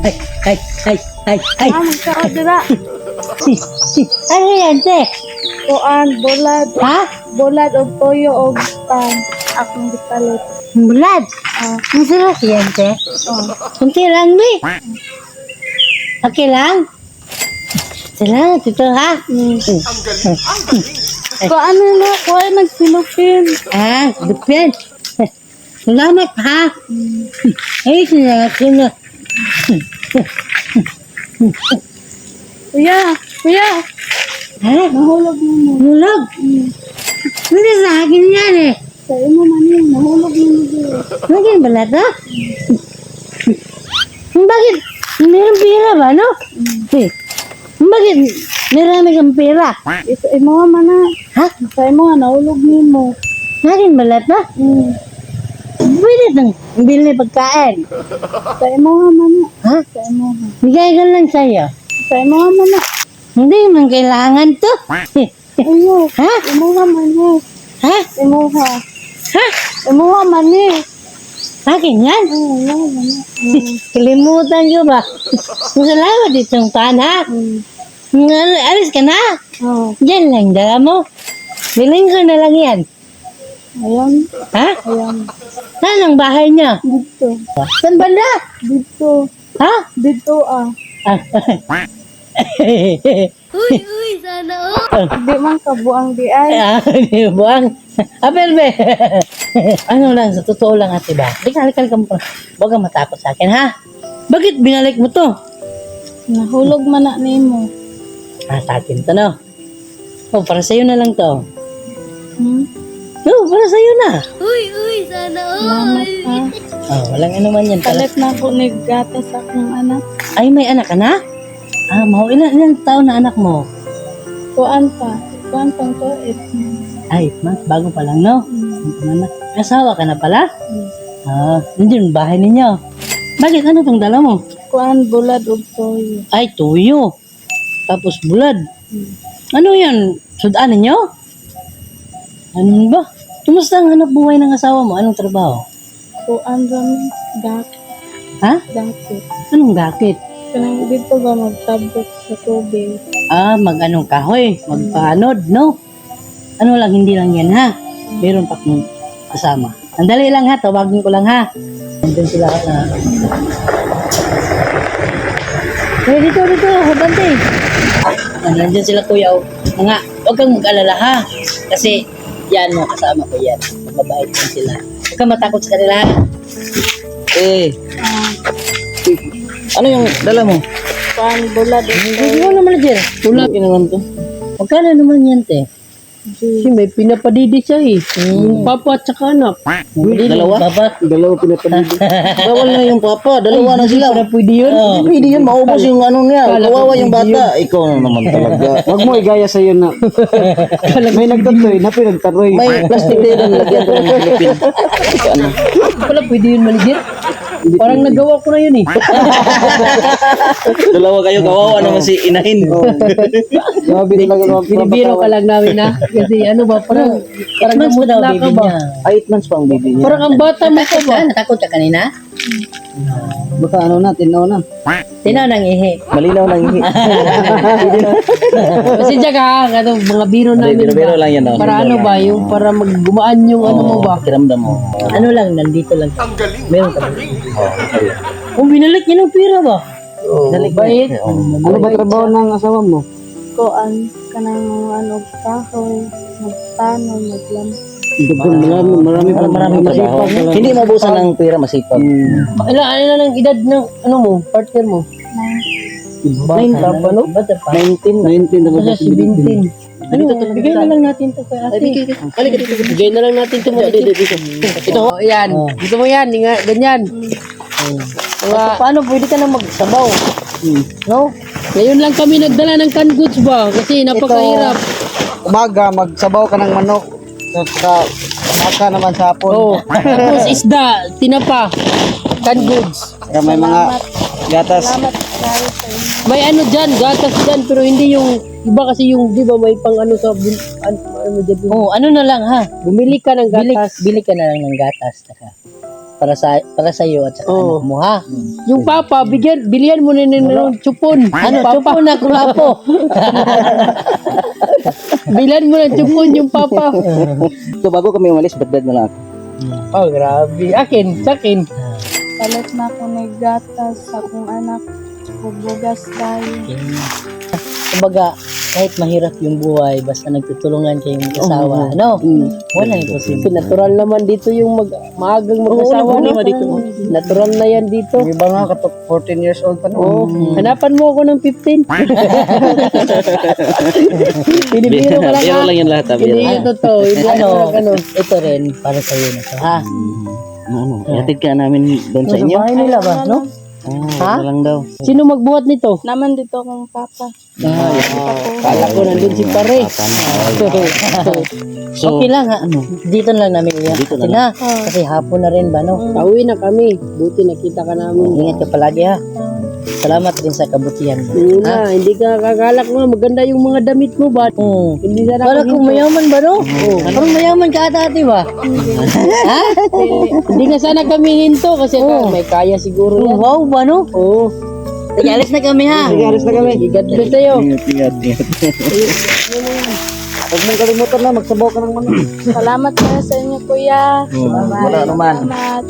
Ay, ay, ay, ay, ay. Magkaon dira. Ano yan, te? Kuan, bulad. Ha? Bulad o toyo o pan. Akong gipalit. Bulad. Ah, Masarap yan, te. oh. Kunti lang, mi. Okay lang? Salamat, ito, ha? Kuan na, kuan nagsilupin. Ah, dupyan. Salamat, ha? Ay, salamat ko na. Kuya, kuya. Ha? Nahulog mo mo. Hulog. Hindi sa akin yan, eh. Sa imo man yun, nahulog mo mo dito. Bakit balat, ha? Bakit? Mayroong pera ba, no? Eh, bakit? Marami kang pera. Sa imo man na. Ha? Sa imo nga, nahulog mo. Bakit balat, ha? Pwede nang bili pagkain. Sa imo nga man na. Ha? Sa imo nga. Bigay ka lang sa'yo. Sa imo nga man na. Hindi man kailangan to. Ayo, Ha? imo nga man eh. Ha? Imo nga. Ha? Imo nga man eh. Akin yan? Imo nga man eh. Kalimutan ko ba? Salamat itong pan, ha? Alis ka na. Oh, Diyan lang, dala mo. Biling ko na lang yan. ayan. Ha? Ayan. Saan ang bahay niya? Dito. Saan banda? Dito. Ha? Dito ah. Di man kabuang di ay. Buang. Apel be. Ano lang, sa totoo lang ate ba? Halika mo. Huwag kang matakot sa akin, ha? Bakit binalik mo to? Nahulog man na nimo. Sa akin to, no? Oh, para sa'yo na lang to. Hmm? No, para sa'yo na. Salamat ha. Oh, walang ano man yan. Palit na ako ni gatas akong anak. Ay, may anak ka na? Ilan taon na anak mo? Kuan pa. Kuan pang to. Ay, bago pa lang, no? Anak. Asawa ka na pala? Hindi yung bahay ninyo. Bakit? Ano tong dala mo? Kuan bulad og toyo. Ay, tuyo. Tapos bulad. Ano yan? Sudan ninyo? Ano ba? Kumusta ang hanap buhay ng asawa mo? Anong trabaho? Kuan ram dak Ha? dati. Anong gakit? Kanang dito ba magtabok sa tubig? Mag-anong kahoy. Magpaanod, no? Ano lang, hindi lang yan, ha? Meron pa kong kasama. Andali lang, ha? Tawagin ko lang, ha? Nandun sila na. Dito, habante. Nandun sila, kuya. Mga, huwag kang mag-alala, ha? Kasi, yan mo, kasama ko yan. Mababait din sila. Huwag kang matakot sa kanila, ha? Ano yung dala mo? Kuan bulad og Hindi mo naman dyan. Tulad naman to. Magkano naman yan, te? Kasi may pinapadidi siya eh. Yung papa at saka anak. Dalawa? Papa? Dalawa pinapadidi. Bawal na yung papa, dalawa na sila. Para pwede yun. Hindi pwede yun, maubos yung ano niya. Kala ko Kawawa yung pwede bata. Ikaw na naman talaga. Huwag mo igaya sa'yo na. May nagtatoy, na pinagtaroy. May plastic din ang lagyan ko ng Philippine. Ano? Pala pwede yun maligit. Parang nagawa ko na yun eh. Dalawa kayo, kawawa naman si inahin. Grabe talaga naman. Binibiro ka lang namin na. Kasi ano ba, parang Mas mo daw, namutla baby ka ba? niya. 8 months pa ang baby niya. Parang ang bata mo ka ba? Natakot ka kanina? Baka ano na, tinaw na. Tinaw nang ihi. Malinaw lang yun. Kasi dyan ka, ano, mga biro namin Biro ba? lang yan. oh. Para ano ba, yung para maggumaan yung ano mo ba? Pakiramdam mo. Ano lang, nandito lang. Meron ka ba? Kung binalik niya ng pera ba? Dalik Bait. Ano ba trabaho ng asawa mo? kuan kanang ano kahoy, magtano, maglam. Marami Trabaho. masipag. Hindi maubusan ng pera, masipag. Ilan ang edad ng ano mo, partner mo? 9 ka pa, no? Bata pa. 19 na Kasi 17. Ano, bigay na lang natin to kay ate. Bigay na lang natin to mo dito. Ito, yan. Gusto mo yan, ganyan. Paano pwede ka na magsabaw? No? Ngayon lang kami nagdala ng canned goods ba? Kasi napakahirap. Umaga, magsabaw ka ng manok. Sa baka naman sa hapon. Oh. Tapos isda, tinapa, canned goods. Kaya may mga gatas. Salamat kayo sa inyo. May ano dyan, gatas dyan, pero hindi yung, iba kasi yung, di ba may pang ano sa, ano dyan, Oh, ano na lang ha? bumili ka ng Bili, gatas. bili ka na lang ng gatas. Taka. para sa iyo at sa Oo. anak mo ha. Yung papa, bilihan mo na ng chupon. Ano, papa? chupo na kulapo. Bilhan mo ng chupon yung papa. So bago kami umalis, bad na lang ako. Oh, grabe. Sakin. Palit na ako naggatas sa akong anak. Bubugas tayo. Kumbaga, kahit mahirap yung buhay, basta nagtutulungan kayong asawa, ano? Walang imposible. Natural naman dito yung maagang mag-asawa. Oo, no? Natural na yan dito. Yung iba nga, 14 years old pa Oh, no? hanapan mo ako ng 15. Binibiro ka lang Biro ha. lang yan lahat, Hindi biro. yung totoo. Hindi Ano, ito rin para sa iyo na to, ha? Ano, yatid ka namin doon sa inyo? Bahay nila ba, no? Ha? lang daw. Sino magbuhat nito? Naman dito akong papa. Kala ko nandun si pare. So, Okay lang, ha? Dito na lang namin Dito na iyakin, ha? Kasi hapon na rin ba, no? Pauwi na kami. Buti nakita ka namin. Ingat ka palagi, ha? Salamat rin sa kabutihan mo. Yun na, hindi ka kakalak mo. Maganda yung mga damit mo ba? Hindi sana Wala ako kung mayaman ba, no? Parang mayaman ka ata-ati ba? Ha? Hindi nga sana kami hinto kasi may kaya siguro yan. Wow ba, no? Oo. Sige, alis na kami, ha? Alis na kami. God bless sa'yo. ingat. Huwag mong kalimutan na, magsabaw ka ng manok. Salamat kayo sa inyo, kuya. Wala naman. Salamat.